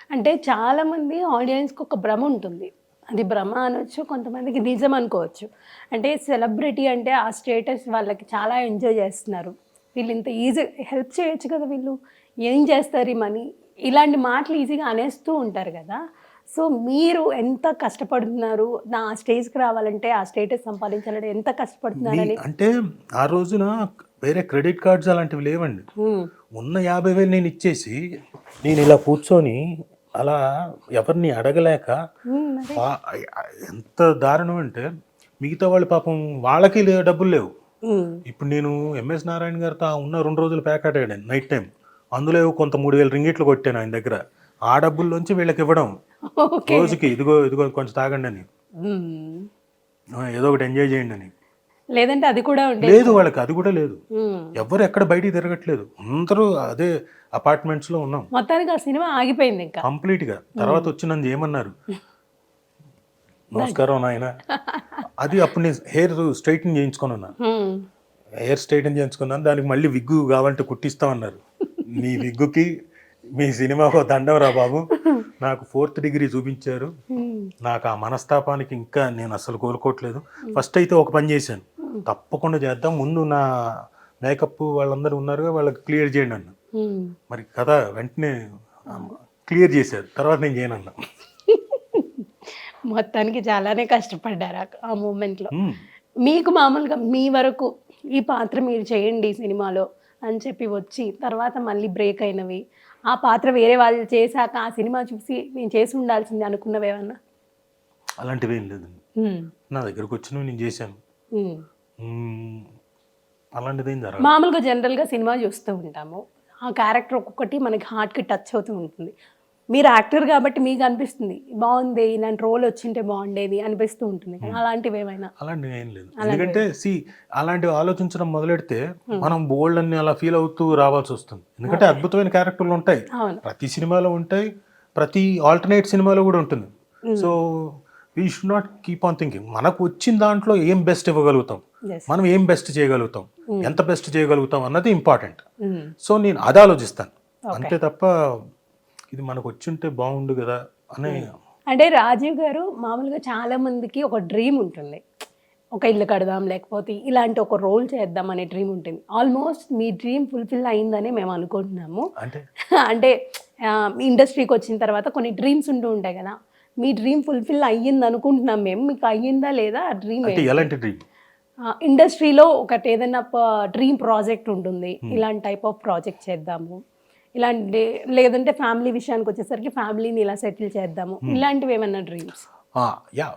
అంటే చాలామంది ఆడియన్స్‌కి ఒక భ్రమ ఉంటుంది. అది భ్రమ అనొచ్చు, కొంతమందికి నిజం అనుకోవచ్చు. అంటే సెలబ్రిటీ అంటే ఆ స్టేటస్ వాళ్ళకి చాలా ఎంజాయ్ చేస్తున్నారు. వీళ్ళు ఇంత ఈజీ హెల్ప్ చేయొచ్చు కదా వీళ్ళు. ఏం చేస్తారు ఈ మనీ? ఇలాంటి మాటలు ఈజీగా అనేస్తూ ఉంటారు కదా! సో, మీరు ఎంత కష్టపడుతున్నారు? నా స్టేజ్‌కి రావాలంటే, ఆ స్టేటస్ సంపాదించాలంటే ఎంత కష్టపడుతున్నారని అంటే ఆ రోజున వేరే క్రెడిట్ కార్డ్స్ అలాంటివి లేవండి. హ్మ్. ఉన్న 50,000 నేను ఇచ్చేసి, నేను ఇలా కూర్చొని అలా ఎవరిని అడగలేక హ్మ్. మరి. పా- ఎంత దారుణం అంటే మిగతా వాళ్ళు పాపం వాళ్ళకి డబ్బులు లేవు. హ్మ్. ఇప్పుడు నేను ఎంఎస్ నారాయణ గారితో ఉన్న 2 రోజులు ప్యాక్ ఆడాను నైట్ టైం. అందులో ఏవో కొంత 3,000 రింగిట్లు కొట్టాను ఆయన దగ్గర. ఆ డబ్బుల్లోంచి వీళ్ళకి ఇవ్వడం ఓకే. రోజుకి ఇదిగో ఇదిగో కొంచెం తాగండి అని, హ్మ్. ఏదో ఒకటి ఎంజాయ్ చేయండి అని. లేదంటే అది కూడా ఉండేది. లేదు, వాళ్ళకి అది కూడా లేదు. హ్మ్. ఎవరు ఎక్కడ బయటికి తిరగట్లేదు, అందరూ అదే అపార్ట్మెంట్స్ లో ఉన్నాం మొత్తానికి ఆ సినిమా ఆగిపోయింది ఇంకా. కంప్లీట్ గా. తర్వాత వచ్చి నన్ను ఏమన్నారు, నమస్కారం నాయన. అది అప్పుడు నేను హెయిర్ స్ట్రైటింగ్ చేయించుకున్నాను. హ్మ్. హెయిర్ స్ట్రైటింగ్ చేయించుకున్నాను, దానికి మళ్ళీ విగ్గు కావాలంటే కుట్టిస్తామన్నారు. నీ విగ్గుకి మీ సినిమాకు దండం రా బాబు. నాకు 4th డిగ్రీ చూపించారు. హ్మ్. నాకు ఆ మనస్తాపానికి ఇంకా నేను అసలు కోలుకోవట్లేదు. ఫస్ట్ అయితే ఒక పని చేశాను, తప్పకుండా చేద్దాం, ముందు నా మేకప్ వాళ్ళందరూ ఉన్నారుగా, వాళ్ళకి క్లియర్ చేయండి అన్న. హ్మ్. మరి కదా వెంటనే క్లియర్ చేశారు, తర్వాత నేను చేయను అన్న. మొత్తానికి చాలానే కష్టపడ్డారు ఆ మూమెంట్‌లో. హ్మ్. మీకు మామూలుగా మీ వరకు ఈ పాత్ర మీరు చేయండి సినిమాలో అని చెప్పి వచ్చి, తర్వాత మళ్ళీ బ్రేక్ అయినవి, ఆ పాత్ర వేరే వాళ్ళు చేశాక ఆ సినిమా చూసి నేను చేసి ఉండాల్సింది అనుకున్నవేమన్నా? అలాంటివి ఏం లేదండి. హ్మ్. నా దగ్గరకు వచ్చినవి నేను చేశాను. హ్మ్. మ్మ్. అలాంటిది ఏం జరగదు. మామూలుగా జనరల్‌గా సినిమా చూస్తూ ఉంటాము. ఆ క్యారెక్టర్ ఒక్కొక్కటి మనకి హార్ట్‌కి టచ్ అవుతూ ఉంటుంది. మీరు యాక్టర్ కాబట్టి మీకు అనిపిస్తుంది. బావుంది, ఇలాంటి రోల్ వచ్చింటే బావుండేది అనిపిస్తూ ఉంటుంది కదా! అలాంటివేమైనా? అలాంటివి ఏం లేదు. అలాంటివి ఎందుకంటే అలాంటివి ఆలోచించడం మొదలెడితే మనం బోల్డ్ అన్ని అలా ఫీల్ అవుతూ రావాల్సి వస్తుంది. ఎందుకంటే అద్భుతమైన క్యారెక్టర్లు ఉంటాయి, అవును. ప్రతి సినిమాలో ఉంటాయి, ప్రతి ఆల్టర్నేట్ సినిమాలో కూడా ఉంటుంది. So we should not keep on thinking, మనకు వచ్చిన దాంట్లో ఏం బెస్ట్ ఇవ్వగలుగుతాం, యెస్. మనం ఏం బెస్ట్ చేయగలుగుతాం, ఎంత బెస్ట్ చేయగలుగుతాం అన్నది ఇంపార్టెంట్. హ్మ్. సో నేను అది ఆలోచిస్తాను, ఓకే. అంతే తప్ప ఇది మనకు వచ్చుంటే బాగుండు కదా అని. అంటే రాజీవ్ గారు మామూలుగా చాలా మందికి ఒక డ్రీమ్ ఉంటుంది. ఒక ఇల్లు కడదాం, లేకపోతే ఇలాంటి ఒక రోల్ చేద్దాం అనే డ్రీమ్ ఉంటుంది. ఆల్మోస్ట్ మీ డ్రీమ్ ఫుల్‌ఫిల్ అయిందని మేము అనుకుంటున్నాము. అంటే అంటే ఇండస్ట్రీకి వచ్చిన తర్వాత కొన్ని డ్రీమ్స్ ఉంటూ ఉంటాయి కదా! మీ డ్రీమ్ ఫుల్‌ఫిల్ అయ్యింది అనుకుంటున్నాం మేము. మీకు అయ్యిందా లేదా ఆ డ్రీమ్ అంటే ఏంటి? ఎలాంటి డ్రీమ్? ఇండస్ట్రీలో ఒకటి ఏదైనా డ్రీమ్ ప్రాజెక్ట్ ఉంటుంది. ఇలాంటి టైప్ ఆఫ్ ప్రాజెక్ట్ చేద్దాము. ఇలాంటి లేదంటే ఫ్యామిలీ విషయానికి వచ్చేసరికి ఫ్యామిలీని ఇలా సెటిల్ చేద్దాము. ఇలాంటివి ఏమన్నా డ్రీమ్స్? యా,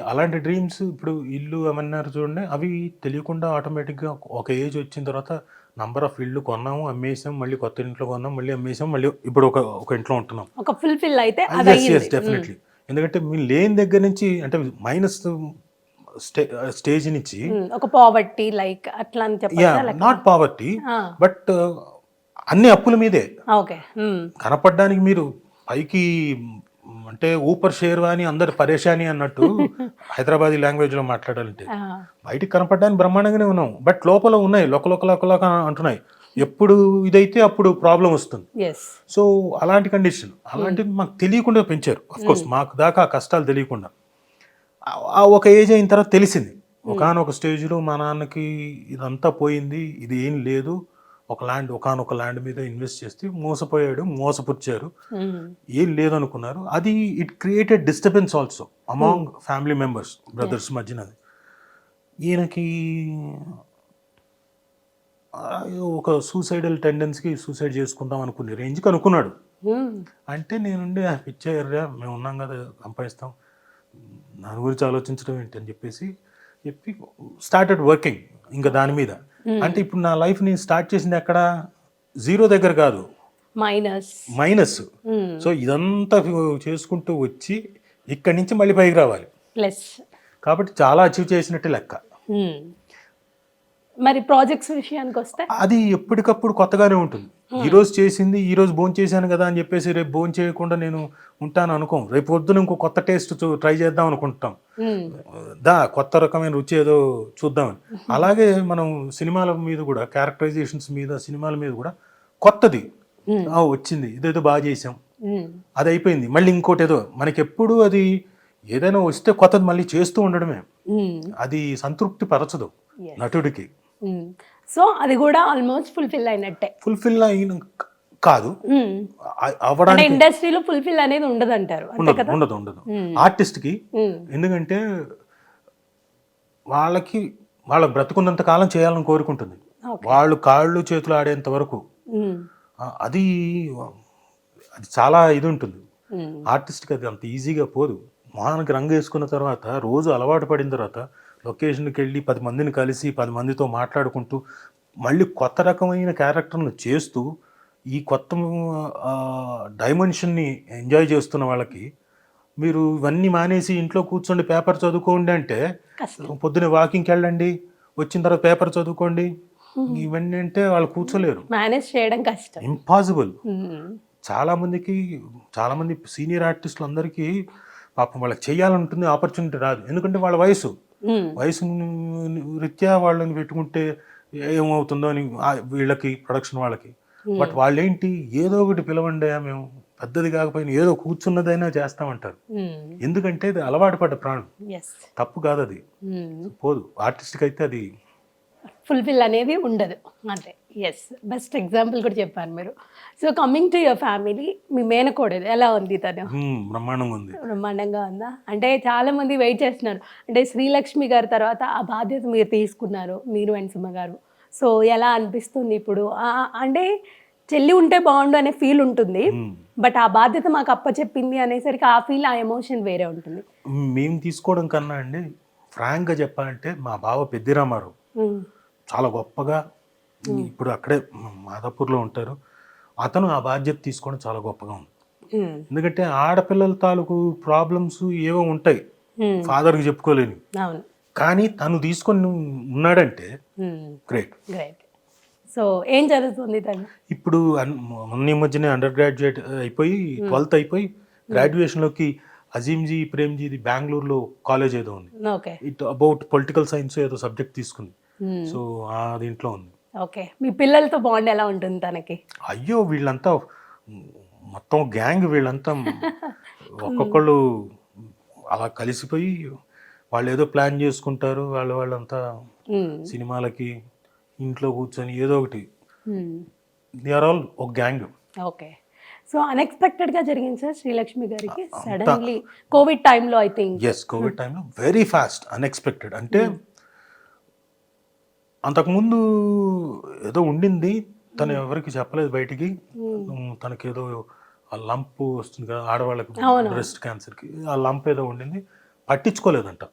అలాంటి డ్రీమ్స్ ఇప్పుడు ఇల్లు ఏమన్నారు చూడండి, అవి తెలియకుండా ఆటోమేటిక్గా ఒక ఏజ్ వచ్చిన తర్వాత నంబర్ ఆఫ్ ఇల్లు కొన్నాము, అమ్మేసాం, మళ్ళీ కొత్త ఇంట్లో కొన్నాం, మళ్ళీ అమ్మేసాం, మళ్ళీ ఇప్పుడు ఒక ఒక ఇంట్లో ఉంటున్నాం. ఒక ఫుల్‌ఫిల్ అయితే అది ఎస్ అయ్యింది. Yes definitely. ఎందుకంటే మీరు లేని దగ్గర నుంచి అంటే మైనస్ స్టేజ్ నుంచి, ఒక పావర్టీ లైక్ అట్లా అని యా, చెప్పొచ్చా? నాట్ పావర్టీ, ఆ! బట్ అన్ని అప్పుల మీదే ఓకే. కనపడడానికి. మీరు పైకి అంటే ఊపర్ షేర్వాని అందరు పరేషాని అన్నట్టు హైదరాబాదీ లాంగ్వేజ్లో మాట్లాడాలంటే, ఆ! బయటికి కనపడడానికి బ్రహ్మాండంగానే ఉన్నాం, బట్ లోపల ఉన్నాయి లొకలొక అంటున్నాయి. ఎప్పుడు ఇదైతే అప్పుడు ప్రాబ్లం వస్తుంది. యెస్. సో అలాంటి కండిషన్, అలాంటిది మాకు తెలియకుండా పెంచారు. కోర్స్ మాకు దాకా ఆ కష్టాలు తెలియకుండా. ఆ ఒక ఏజ్ అయిన తర్వాత తెలిసింది. ఒకానొక స్టేజ్లో మా నాన్నకి ఇదంతా పోయింది, ఇది ఏం లేదు, ఒకానొక ల్యాండ్ మీద ఇన్వెస్ట్ చేస్తే మోసపోయాడు, మోసపుచ్చారు, ఏం లేదనుకున్నారు. అది it created disturbance also among family members, brothers మధ్యన. ఈయనకి ఒక సూసైడల్ టెండెన్సీకి సూసైడ్ చేసుకుందాం అనుకునే రేంజ్కి అనుకున్నాడు. అంటే నేనుండి పిచ్చారా, మేము ఉన్నాం కదా, సంపాదిస్తాం, దాని గురించి ఆలోచించడం ఏంటి అని చెప్పి స్టార్టెడ్ వర్కింగ్ ఇంకా దాని మీద. అంటే ఇప్పుడు నా లైఫ్ నేను స్టార్ట్ చేసింది ఎక్కడ, జీరో దగ్గర కాదు, మైనస్. సో ఇదంతా చేసుకుంటూ వచ్చి ఇక్కడి నుంచి మళ్ళీ పైకి రావాలి. ప్లస్ కాబట్టి చాలా అచీవ్ చేసినట్టే లెక్క. మరి ప్రాజెక్ట్స్ విషయానికి వస్తే అది ఎప్పటికప్పుడు కొత్తగానే ఉంటుంది. ఈరోజు చేసింది ఈరోజు భోజనం చేశాను కదా అని చెప్పేసి రేపు భోజనం చేయకుండా నేను ఉంటాను అనుకోం. రేపు పొద్దున ఇంకో కొత్త టేస్ట్ ట్రై చేద్దాం అనుకుంటాం, కొత్త రకమైన రుచి ఏదో చూద్దామని. అలాగే మనం సినిమాల మీద కూడా, క్యారెక్టరైజేషన్స్ మీద, సినిమాల మీద కూడా కొత్తది వచ్చింది, ఇదేదో బాగా చేసాం, అది అయిపోయింది. మళ్ళీ ఇంకోటి ఏదో మనకి ఎప్పుడు అది ఏదైనా వస్తే కొత్తది మళ్ళీ చేస్తూ ఉండడమే. అది సంతృప్తి పరచదు నటుడికి. సో అది కూడా ఆల్మోస్ట్ ఫుల్ఫిల్ అయినట్టే. ఫుల్ఫిల్ అయిన కాదు అవ్వడానికి ఇండస్ట్రీలో ఫుల్ఫిల్ అనేది ఉండదు అంటారు. ఉండదు ఆర్టిస్ట్ కి. ఎందుకంటే వాళ్ళ బ్రతుకున్నంత కాలం చేయాలని కోరుకుంటుంది. వాళ్ళు కాళ్ళు చేతులు ఆడేంత వరకు అది చాలా ఇది ఉంటుంది. ఆర్టిస్ట్కి అది అంత ఈజీగా పోదు. మొహానికి రంగు వేసుకున్న తర్వాత రోజు అలవాటు పడిన తర్వాత లొకేషన్కి వెళ్ళి 10 మందిని కలిసి 10 మందితో మాట్లాడుకుంటూ మళ్ళీ కొత్త రకమైన క్యారెక్టర్ను చేస్తూ ఈ కొత్త డైమెన్షన్ని ఎంజాయ్ చేస్తున్న వాళ్ళకి మీరు ఇవన్నీ మానేసి ఇంట్లో కూర్చోండి పేపర్ చదువుకోండి అంటే పొద్దున్నే వాకింగ్కి వెళ్ళండి, వచ్చిన తర్వాత పేపర్ చదువుకోండి, ఇవన్నీ అంటే వాళ్ళు కూర్చోలేరు. మేనేజ్ చేయడం కష్టం, ఇంపాసిబుల్. చాలా మంది సీనియర్ ఆర్టిస్టులు అందరికీ పాపం వాళ్ళకి చేయాలంటుంది, ఆపర్చునిటీ రాదు. ఎందుకంటే వాళ్ళ వయసు రీత్యా వాళ్ళని పెట్టుకుంటే ఏమవుతుందో అని వీళ్ళకి ప్రొడక్షన్ వాళ్ళకి. బట్ వాళ్ళేంటి ఏదో ఒకటి పిలవండి, మేము పెద్దది కాకపోయినా ఏదో కూర్చున్నదైనా చేస్తామంటారు. ఎందుకంటే అది అలవాటు పడ్డ ప్రాణం. తప్పు కాదు, అది పోదు. ఆర్టిస్ట్కి అయితే అది ఫుల్ఫిల్ అనేది ఉండదు అంతే. బెస్ట్ ఎగ్జాంపుల్ కూడా చెప్పారు మీరు. So coming to your family, మీ మేనకోడలు ఎలా ఉంది? తను బ్రహ్మాండంగా ఉందా? అంటే చాలా మంది వెయిట్ చేస్తున్నారు. అంటే శ్రీలక్ష్మి గారి తర్వాత ఆ బాధ్యత మీరు తీసుకున్నారు, మీరు అండ్ సుమ గారు. సో ఎలా అనిపిస్తుంది ఇప్పుడు? అంటే చెల్లి ఉంటే బాగుండు అనే ఫీల్ ఉంటుంది, బట్ ఆ బాధ్యత మాకు అప్పచెప్పింది అనేసరికి ఆ ఫీల్, ఆ ఎమోషన్ వేరే ఉంటుంది. మేము తీసుకోవడం కన్నా అండి, ఫ్రాంక్గా చెప్పాలంటే మా బావ పెద్దిరామారావు చాలా గొప్పగా, ఇప్పుడు అక్కడే మాదాపూర్లో ఉంటారు, అతను ఆ బాధ్యత తీసుకోవడం చాలా గొప్పగా ఉంది. ఎందుకంటే ఆడపిల్లల తాలూకు ప్రాబ్లమ్స్ ఏవో ఉంటాయి, ఫాదర్కి చెప్పుకోలేని, కానీ తను తీసుకొని ఉన్నాడంటే గ్రేట్. సో ఏం జరుగుతుంది తను ఇప్పుడు? మొన్న మధ్యనే అండర్ గ్రాడ్యుయేట్ అయిపోయి 12th అయిపోయి గ్రాడ్యుయేషన్లోకి అజీమ్జీ ప్రేమ్జీది బెంగళూరులో కాలేజ్ ఏదో ఉంది, ఇట్ అబౌట్ పొలిటికల్ సైన్స్ ఏదో సబ్జెక్ట్ తీసుకుంది. సో ఆ దీంట్లో ఉంది. ఓకే, మీ పిల్లలతో బాండ్ ఎలా ఉంటుంది తనకి? అయ్యో, వీళ్ళంతా మొత్తం గ్యాంగ్, వీళ్ళంతా ఒక్కొక్కళ్ళు అలా కలిసిపోయి వాళ్ళు ఏదో ప్లాన్ చేసుకుంటారు. వాళ్ళంతా సినిమాలకి, ఇంట్లో కూర్చొని ఏదో ఒకటి, దే ఆర్ ఆల్ ఒక గ్యాంగ్. ఓకే. సో అన్ఎక్స్పెక్టెడ్గా జరిగింది సార్ శ్రీలక్ష్మి గారికి సడన్లీ కోవిడ్ టైంలో. ఐ థింక్ కోవిడ్ టైంలో వెరీ ఫాస్ట్ అన్ఎక్స్పెక్టెడ్. అంటే అంతకుముందు ఏదో ఉండింది, తను ఎవరికి చెప్పలేదు బయటికి. తనకేదో ఆ లంప్ వస్తుంది కదా ఆడవాళ్ళకి, బ్రెస్ట్ క్యాన్సర్కి, ఆ లంప్ ఏదో ఉండింది, పట్టించుకోలేదంట.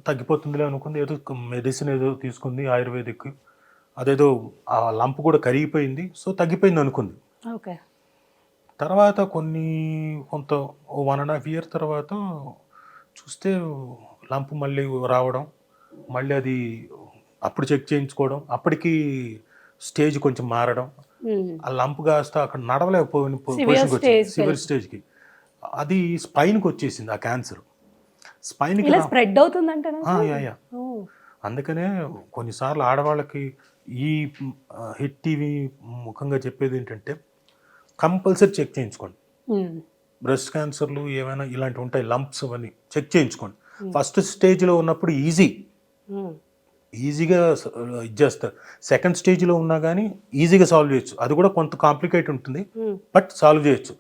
తగ్గిపోతుందిలే అనుకుంది, ఏదో మెడిసిన్ ఏదో తీసుకుంది ఆయుర్వేదిక్, అదేదో ఆ లంప్ కూడా కరిగిపోయింది, సో తగ్గిపోయింది అనుకుంది. తర్వాత కొంత 1.5 year తర్వాత చూస్తే లంప్ మళ్ళీ రావడం, మళ్ళీ అది అప్పుడు చెక్ చేయించుకోవడం, అప్పటికి స్టేజ్ కొంచెం మారడం, ఆ లంప్ కాస్త అక్కడ నడవలేకపోయిన పొజిషన్కి వచ్చింది, సివియర్ స్టేజ్కి. అది స్పైన్కి వచ్చేసింది ఆ క్యాన్సర్. స్పైన్కి స్ప్రెడ్ అవుతుందంట. అందుకనే కొన్నిసార్లు ఆడవాళ్ళకి ఈ హిట్ టీవీ ముఖంగా చెప్పేది ఏంటంటే కంపల్సరీ చెక్ చేయించుకోండి. బ్రెస్ట్ క్యాన్సర్లు ఏమైనా ఇలాంటివి ఉంటాయి, లంప్స్ అవన్నీ చెక్ చేయించుకోండి. ఫస్ట్ స్టేజ్లో ఉన్నప్పుడు ఈజీగా ఇచ్చేస్తారు. సెకండ్ స్టేజ్లో ఉన్నా కానీ ఈజీగా సాల్వ్ చేయొచ్చు, అది కూడా కొంత కాంప్లికేట్ ఉంటుంది, బట్ సాల్వ్ చేయొచ్చు.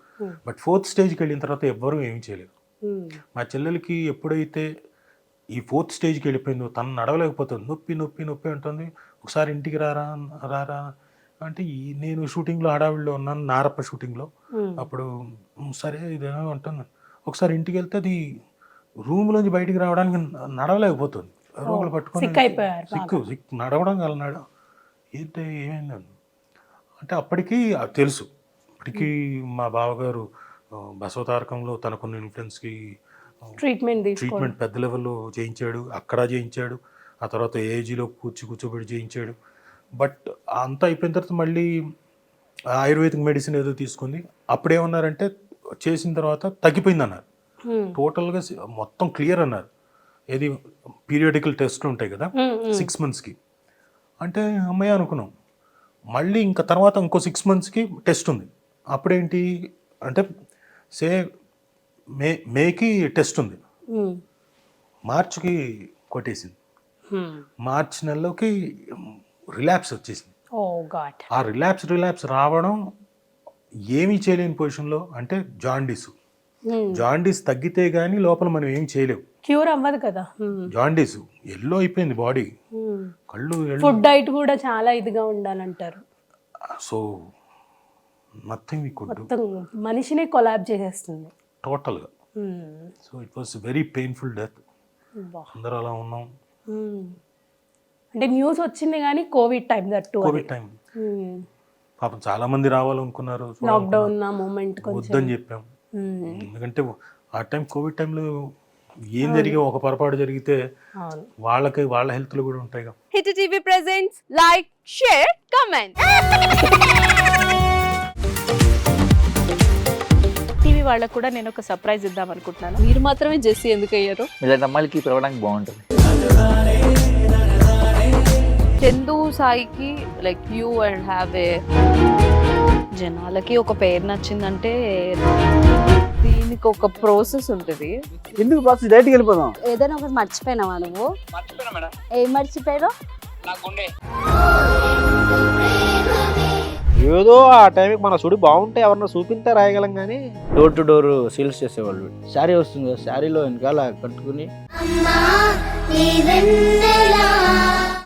బట్ 4th స్టేజ్కి వెళ్ళిన తర్వాత ఎవ్వరూ ఏమీ చేయలేరు. మా చెల్లెలకి ఎప్పుడైతే ఈ 4th స్టేజ్కి వెళ్ళిపోయిందో, తను నడవలేకపోతుంది, నొప్పి నొప్పి నొప్పి ఉంటుంది. ఒకసారి ఇంటికి రారా అంటే, నేను షూటింగ్లో హడావిడిలో ఉన్నాను, నారప్ప షూటింగ్లో, అప్పుడు సరే ఇదేమో ఉంటుంది. ఒకసారి ఇంటికి వెళ్తే అది రూమ్లోంచి బయటికి రావడానికి నడవలేకపోతుంది, రోగులు పట్టుకొని నడవడం కలనాడు. ఏమైందని అంటే అప్పటికి తెలుసు. అప్పటికి మా బావగారు బసవతారకంలో తనకున్న ఇన్ఫ్లుయెన్స్కి ట్రీట్మెంట్ పెద్ద లెవెల్లో చేయించాడు, అక్కడ చేయించాడు, ఆ తర్వాత ఏజీలో కూర్చోబెట్టి చేయించాడు. బట్ అంతా అయిపోయిన తర్వాత మళ్ళీ ఆయుర్వేదిక్ మెడిసిన్ ఏదో తీసుకుంది. అప్పుడేమన్నారంటే చేసిన తర్వాత తగ్గిపోయింది అన్నారు, టోటల్గా మొత్తం క్లియర్ అన్నారు. ఏది పీరియాడికల్ టెస్ట్లు ఉంటాయి కదా 6 monthsకి, అంటే అమ్మాయి అనుకున్నాం. మళ్ళీ ఇంకా తర్వాత ఇంకో 6 monthsకి టెస్ట్ ఉంది, అప్పుడేంటి అంటే మేకి టెస్ట్ ఉంది, మార్చికి కొట్టేసింది, మార్చి నెలలోకి రిలాప్స్ వచ్చేసింది. ఓ గాడ్. ఆ రిలాప్స్ రావడం ఏమీ చేయలేని పొజిషన్లో, అంటే జాండీస్ తగ్గితే కానీ లోపల మనం ఏం చేయలేవు, క్యూర్ అవ్వదు కదా. జాండీస్ ఎల్లో అయిపోయింది బాడీ, కళ్ళు ఫుడ్ డైట్ కూడా చాలా ఇదిగా ఉండాలంటారు. So nothing we could do, మొత్తం మనిషినే కొలాబ్ చేసేస్తుంది టోటల్గా. So it was very painful death. అందరూ అలా ఉన్నాం. అంటే న్యూస్ వచ్చింది కానీ కోవిడ్ టైం, కోవిడ్ టైం పాపం చాలా మంది రావాలనుకున్నారు, లాక్డౌన్ మూమెంట్ వద్దని చెప్పాం. ఎందుకంటే ఆ టైం కోవిడ్ టైంలో ఏం జరిగే ఒక పొరపాటు జరిగితే వాళ్ళ హెల్త్లు కూడా ఉంటాయి కదా. Hit TV presents like, share, comment. TV వాళ్ళకు కూడా నేను ఒక సర్ప్రైజ్ ఇద్దాం అనుకుంటున్నాను. మీరు మాత్రమే జెస్సీ ఎందుకు అయ్యారు? ఇలాంటి అమ్మాయిలకి పిలవడానికి బాగుంటుంది. చందు సాయికి like you and have a, జనాలకి ఒక పేరు నచ్చిందంటే దీనికి ఒక ప్రాసెస్ ఉంటుంది. ఎందుకు ప్రాసెస్ డైరెక్ట్గా వెళ్ళిపోదాం. ఏదైనా ఒకటి మర్చిపోయినావా నువ్వు? ఏం మర్చిపోయావు? ఏదో ఆ టైంకి మన సుడి బాగుంటే ఎవరన్నా చూపిస్తే రాయగలం కానీ డోర్ టు డోర్ సేల్స్ చేసేవాళ్ళు. శారీ వస్తుంది, శారీలో వెనకాల కట్టుకుని